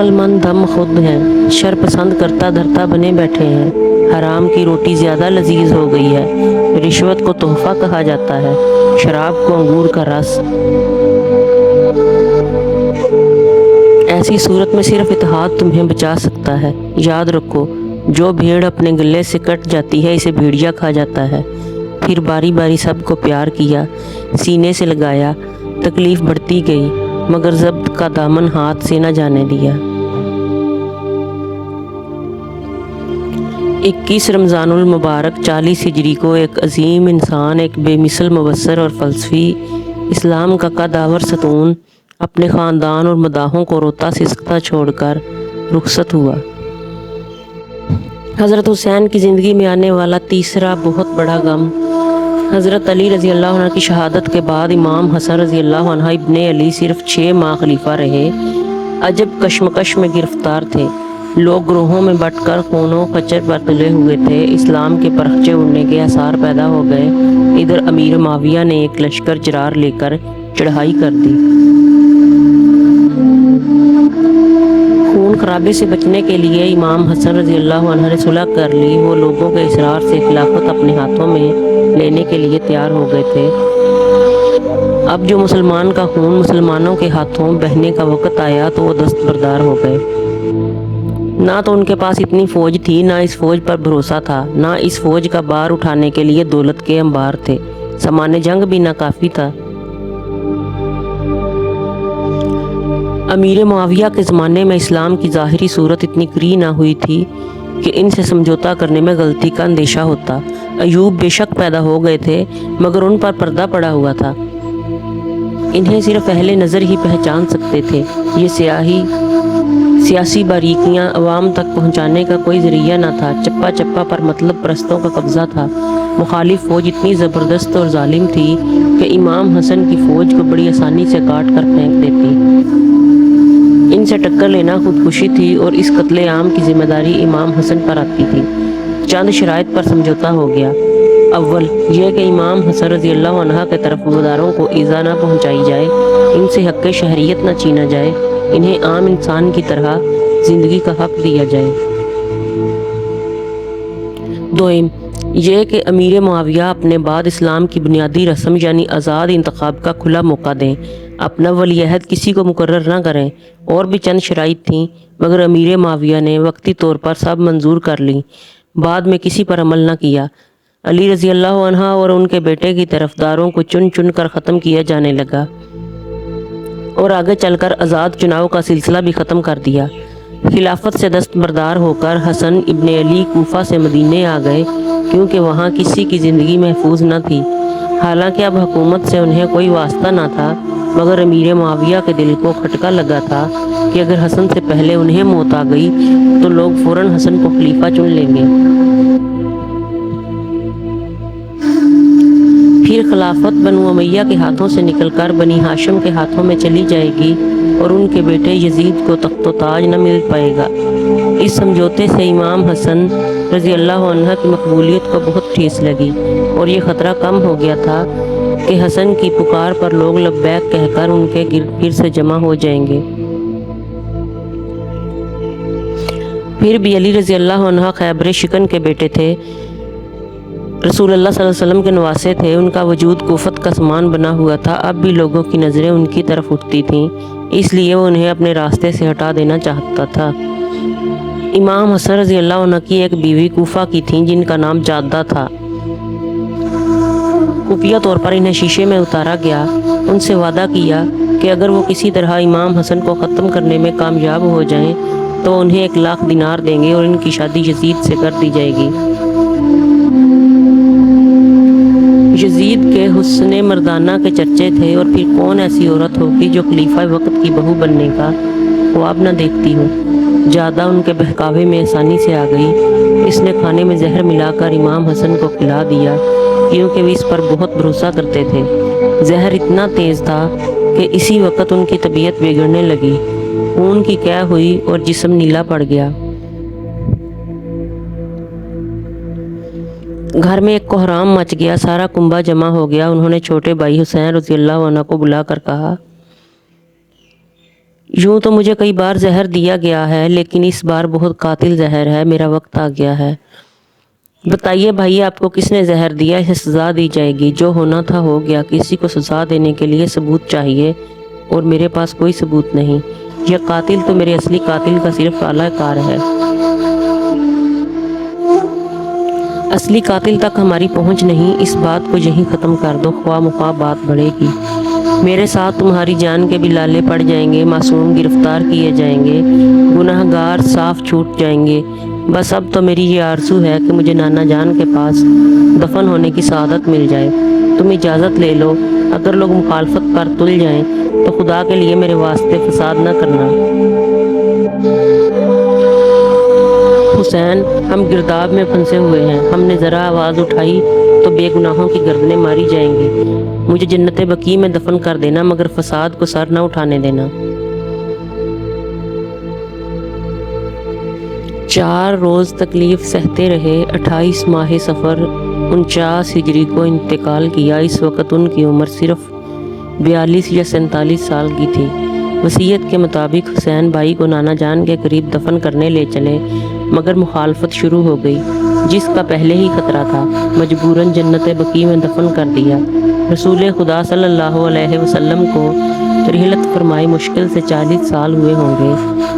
عقل مند ہم خود ہیں، شر پسند کرتا دھرتا بنے بیٹھے ہیں، حرام کی روٹی زیادہ لذیذ ہو گئی ہے، رشوت کو تحفہ کہا جاتا ہے، شراب کو انگور کا رس۔ ایسی صورت میں صرف اتحاد تمہیں بچا سکتا ہے۔ یاد رکھو، جو بھیڑ اپنے گلے سے کٹ جاتی ہے اسے بھیڑیا کھا جاتا ہے۔ پھر باری باری سب کو پیار کیا، سینے سے لگایا، تکلیف بڑھتی گئی، مگر ضبط کا دامن ہاتھ سے نہ جانے دیا۔ 21 رمضان المبارک 40 ہجری کو ایک عظیم انسان، ایک بے مثل مبصر اور فلسفی، اسلام کا قدآور ستون، اپنے خاندان اور مداحوں کو روتا سسکتا چھوڑ کر رخصت ہوا۔ حضرت حسین کی زندگی میں آنے والا تیسرا بہت بڑا غم۔ حضرت علی رضی اللہ عنہ کی شہادت کے بعد امام حسن رضی اللہ عنہ ابن علی صرف 6 ماہ خلیفہ رہے۔ عجب کشمکش میں گرفتار تھے، لوگ گروہوں میں بٹ کر خون و خچر پر تلے ہوئے تھے، اسلام کے پرخچے اڑنے کے آثار پیدا ہو گئے۔ ادھر امیر معاویہ نے ایک لشکر جرار لے کر چڑھائی کر دی۔ خون خرابے سے بچنے کے لیے امام حسن رضی اللہ عنہ نے صلح کر لی۔ وہ لوگوں کے اصرار سے خلافت اپنے ہاتھوں میں لینے کے لیے تیار ہو گئے تھے۔ اب جو مسلمان کا خون مسلمانوں کے ہاتھوں بہنے کا وقت آیا تو وہ دستبردار ہو گئے۔ نہ تو ان کے پاس اتنی فوج تھی، نہ اس فوج پر بھروسہ تھا، نہ اس فوج کا بار اٹھانے کے لیے دولت کے انبار تھے، سامان جنگ بھی ناکافی تھا۔ امیر معاویہ کے زمانے میں اسلام کی ظاہری صورت اتنی کری نہ ہوئی تھی کہ ان سے سمجھوتا کرنے میں غلطی کا اندیشہ ہوتا۔ ایوب بے شک پیدا ہو گئے تھے، مگر ان پر پردہ پڑا ہوا تھا، انہیں صرف اہل نظر ہی پہچان سکتے تھے۔ یہ سیاسی باریکیاں عوام تک پہنچانے کا کوئی ذریعہ نہ تھا، چپا چپا پر مطلب پرستوں کا قبضہ تھا۔ مخالف فوج اتنی زبردست اور ظالم تھی کہ امام حسن کی فوج کو بڑی آسانی سے کاٹ کر پھینک دیتی۔ ان سے ٹکر لینا خودکشی تھی اور اس قتل عام کی ذمہ داری امام حسن پر آتی تھی۔ چند شرائط پر سمجھوتا ہو گیا۔ اول یہ کہ امام حسن رضی اللہ عنہ کے طرف وفاداروں کو ایذا نہ پہنچائی جائے، ان سے حق شہریت نہ چھینا جائے، انہیں عام انسان کی طرح زندگی کا حق دیا جائے۔ دوئم یہ کہ امیر معاویہ اپنے بعد اسلام کی بنیادی رسم یعنی آزاد انتخاب کا کھلا موقع دیں، اپنا ولی عہد کسی کو مقرر نہ کریں۔ اور بھی چند شرائط تھیں، مگر امیر معاویہ نے وقتی طور پر سب منظور کر لیں، بعد میں کسی پر عمل نہ کیا۔ علی رضی اللہ عنہ اور ان کے بیٹے کی طرفداروں کو چن چن کر ختم کیا جانے لگا اور آگے چل کر آزاد چناؤ کا سلسلہ بھی ختم کر دیا۔ خلافت سے دستبردار ہو کر حسن ابن علی کوفہ سے مدینے آ گئے، کیونکہ وہاں کسی کی زندگی محفوظ نہ تھی۔ حالانکہ اب حکومت سے انہیں کوئی واسطہ نہ تھا، مگر امیر معاویہ کے دل کو کھٹکا لگا تھا کہ اگر حسن سے پہلے انہیں موت آ گئی تو لوگ فوراً حسن کو خلیفہ چن لیں گے۔ پھر خلافت بنو امیہ کے ہاتھوں سے نکل کر بنی ہاشم کے ہاتھوں میں چلی جائے گی اور ان کے بیٹے یزید کو تخت و تاج نہ مل پائے گا۔ اس سمجھوتے سے امام حسن رضی اللہ عنہ کی مقبولیت کو بہت ٹھیس لگی اور یہ خطرہ کم ہو گیا تھا کہ حسن کی پکار پر لوگ لبیک کہہ کر ان کے گرد پھر سے جمع ہو جائیں گے۔ پھر بھی علی رضی اللہ عنہ خیبر شکن کے بیٹے تھے، رسول اللہ صلی اللہ علیہ وسلم کے نواسے تھے، ان کا وجود کوفت کا سامان بنا ہوا تھا۔ اب بھی لوگوں کی نظریں ان کی طرف اٹھتی تھیں، اس لیے وہ انہیں اپنے راستے سے ہٹا دینا چاہتا تھا۔ امام حسن رضی اللہ عنہ کی ایک بیوی کوفہ کی تھیں جن کا نام جادہ تھا۔ خفیہ طور پر انہیں شیشے میں اتارا گیا، ان سے وعدہ کیا کہ اگر وہ کسی طرح امام حسن کو ختم کرنے میں کامیاب ہو جائیں تو انہیں 1,00,000 دینار دیں گے اور ان کی شادی یزید سے کر دی جائے گی۔ یزید کے حسن مردانہ کے چرچے تھے، اور پھر کون ایسی عورت ہوگی جو خلیفہ وقت کی بہو بننے کا خواب نہ دیکھتی ہو۔ جادہ ان کے بہکاوے میں آسانی سے آ گئی۔ اس نے کھانے میں زہر ملا کر امام حسن کو کھلا دیا، کیونکہ وہ اس پر بہت بھروسہ کرتے تھے۔ زہر اتنا تیز تھا کہ اسی وقت ان کی طبیعت بگڑنے لگی، خون کی قے ہوئی اور جسم نیلا پڑ گیا۔ گھر میں ایک کوہرام مچ گیا، سارا کنبہ جمع ہو گیا۔ انہوں نے چھوٹے بھائی حسین رضی اللہ عنہ کو بلا کر کہا، یوں تو مجھے کئی بار زہر دیا گیا ہے، لیکن اس بار بہت قاتل زہر ہے، میرا وقت آ گیا ہے۔ بتائیے بھائی، آپ کو کس نے زہر دیا؟ اسے سزا دی جائے گی، جو ہونا تھا ہو گیا۔ کسی کو سزا دینے کے لیے ثبوت چاہیے اور میرے پاس کوئی ثبوت نہیں۔ یہ قاتل تو میرے اصلی قاتل کا صرف اعلی کار ہے۔ اصلی قاتل تک ہماری پہنچ نہیں، اس بات کو یہیں ختم کر دو، خواہ مخواہ بات بڑھے گی۔ میرے ساتھ تمہاری جان کے بھی لالے پڑ جائیں گے، معصوم گرفتار کیے جائیں گے، گناہ گار صاف چھوٹ جائیں گے۔ بس اب تو میری یہ آرزو ہے کہ مجھے نانا جان کے پاس دفن ہونے کی سعادت مل جائے۔ تم اجازت لے لو، اگر لوگ مخالفت پر تل جائیں تو خدا کے لیے میرے واسطے فساد نہ کرنا۔ حسین، ہم گرداب میں پھنسے ہوئے ہیں، ہم نے ذرا آواز اٹھائی تو بے گناہوں کی گردنیں ماری جائیں گی۔ مجھے جنت بقیع میں دفن کر دینا، مگر فساد کو سر نہ اٹھانے دینا۔ 4 روز تکلیف سہتے رہے۔ 28 ماہ صفر 49 ہجری کو انتقال کیا۔ اس وقت ان کی عمر صرف 42 یا 47 سال کی تھی۔ وصیت کے مطابق حسین بھائی کو نانا جان کے قریب دفن کرنے لے چلے، مگر مخالفت شروع ہو گئی، جس کا پہلے ہی خطرہ تھا۔ مجبوراً جنت بقیع میں دفن کر دیا۔ رسول خدا صلی اللہ علیہ وسلم کو رحلت فرمائے مشکل سے 40 سال ہوئے ہوں گے۔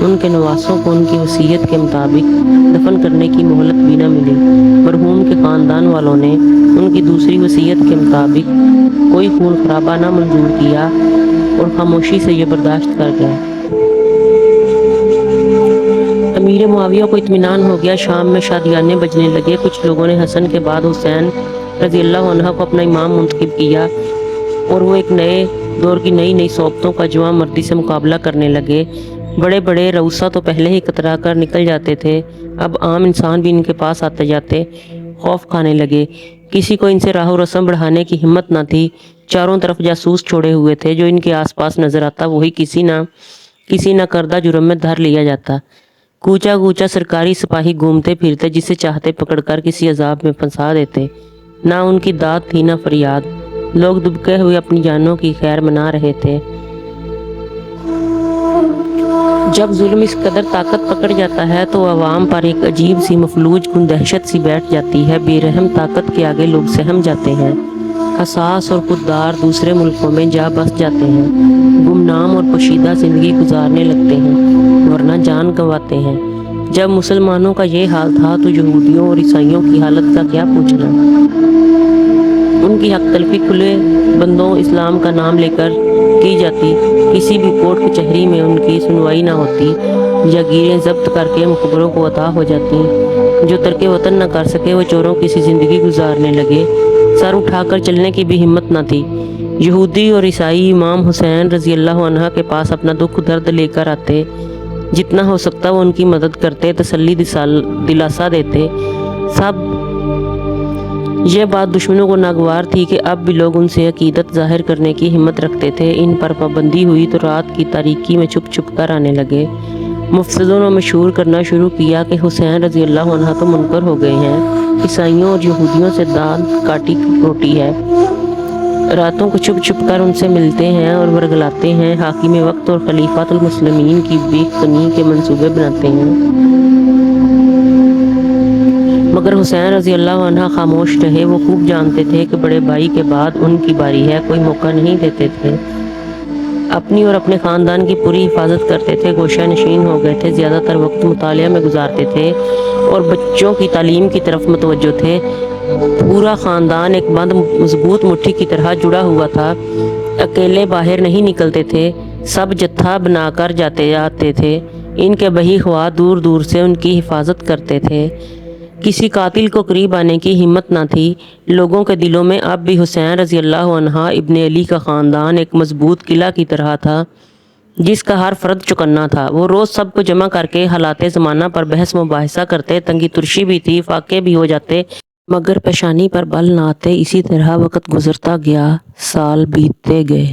ان کے نواسوں کو ان کی وصیت کے مطابق دفن کرنے کی مہلت بھی نہ ملی۔ مرحوم کے خاندان والوں نے ان کی دوسری وصیت کے مطابق کوئی خون خرابہ نہ منظور کیا اور خاموشی سے یہ برداشت کر گئے۔ امیر معاویہ کو اطمینان ہو گیا۔ شام میں شادیانے بجنے لگے۔ کچھ لوگوں نے حسن کے بعد حسین رضی اللہ عنہ کو اپنا امام منتخب کیا اور وہ ایک نئے دور کی نئی صحبتوں کا جواں مردی سے مقابلہ کرنے لگے۔ بڑے بڑے رؤسا تو پہلے ہی کترا کر نکل جاتے تھے، اب عام انسان بھی ان کے پاس آتے جاتے خوف کھانے لگے۔ کسی کو ان سے راہ و رسم بڑھانے کی ہمت نہ تھی۔ چاروں طرف جاسوس چھوڑے ہوئے تھے، جو ان کے آس پاس نظر آتا وہی کسی نہ کردہ جرم میں دھر لیا جاتا۔ کوچا کوچا سرکاری سپاہی گھومتے پھرتے، جسے چاہتے پکڑ کر کسی عذاب میں پھنسا دیتے۔ نہ ان کی داد تھی نہ فریاد۔ لوگ دبکے ہوئے اپنی جانوں کی خیر منا رہے تھے۔ جب ظلم اس قدر طاقت پکڑ جاتا ہے تو عوام پر ایک عجیب سی مفلوج کن دہشت سی بیٹھ جاتی ہے۔ بے رحم طاقت کے آگے لوگ سہم جاتے ہیں۔ حساس اور خوددار دوسرے ملکوں میں جا بس جاتے ہیں، گمنام اور پوشیدہ زندگی گزارنے لگتے ہیں، ورنہ جان گنواتے ہیں۔ جب مسلمانوں کا یہ حال تھا تو یہودیوں اور عیسائیوں کی حالت کا کیا پوچھنا۔ ان کی حق تلفی کھلے بندوں اسلام کا نام لے کر کی جاتی، کسی بھی کورٹ کچہری میں ان کی سنوائی نہ ہوتی، جاگیریں ضبط کر کے مقبروں کو عطا ہو جاتی۔ جو ترک وطن نہ کر سکے وہ چوروں کی سی زندگی گزارنے لگے۔ سر اٹھا کر چلنے کی بھی ہمت نہ تھی۔ یہودی اور عیسائی امام حسین رضی اللہ عنہ کے پاس اپنا دکھ درد لے کر آتے، جتنا ہو سکتا وہ ان کی مدد کرتے، تسلی دلاسا دیتے۔ سب یہ بات دشمنوں کو ناگوار تھی کہ اب بھی لوگ ان سے عقیدت ظاہر کرنے کی ہمت رکھتے تھے۔ ان پر پابندی ہوئی تو رات کی تاریکی میں چھپ چھپ کر آنے لگے۔ مفسدوں نے مشہور کرنا شروع کیا کہ حسین رضی اللہ عنہ تو منکر ہو گئے ہیں، عیسائیوں اور یہودیوں سے دانت کاٹی روٹی ہے۔ راتوں کو چھپ چھپ کر ان سے ملتے ہیں اور ورگلاتے ہیں، حاکم وقت اور خلیفۃ المسلمین کی بیخ کنی کے منصوبے بناتے ہیں۔ مگر حسین رضی اللہ عنہ خاموش رہے۔ وہ خوب جانتے تھے کہ بڑے بھائی کے بعد ان کی باری ہے، کوئی موقع نہیں دیتے تھے۔ اپنی اور اپنے خاندان کی پوری حفاظت کرتے تھے۔ گوشہ نشین ہو گئے تھے، زیادہ تر وقت مطالعہ میں گزارتے تھے اور بچوں کی تعلیم کی طرف متوجہ تھے۔ پورا خاندان ایک بند مضبوط مٹھی کی طرح جڑا ہوا تھا۔ اکیلے باہر نہیں نکلتے تھے، سب جتھا بنا کر جاتے تھے۔ ان کے بہی خواہ دور دور سے ان کی حفاظت کرتے تھے۔ کسی قاتل کو قریب آنے کی ہمت نہ تھی۔ لوگوں کے دلوں میں اب بھی حسین رضی اللہ عنہ ابن علی کا خاندان ایک مضبوط قلعہ کی طرح تھا، جس کا ہر فرد چوکنا تھا۔ وہ روز سب کو جمع کر کے حالات زمانہ پر بحث مباحثہ کرتے۔ تنگی ترشی بھی تھی، فاقے بھی ہو جاتے، مگر پیشانی پر بل نہ آتے۔ اسی طرح وقت گزرتا گیا، سال بیتتے گئے۔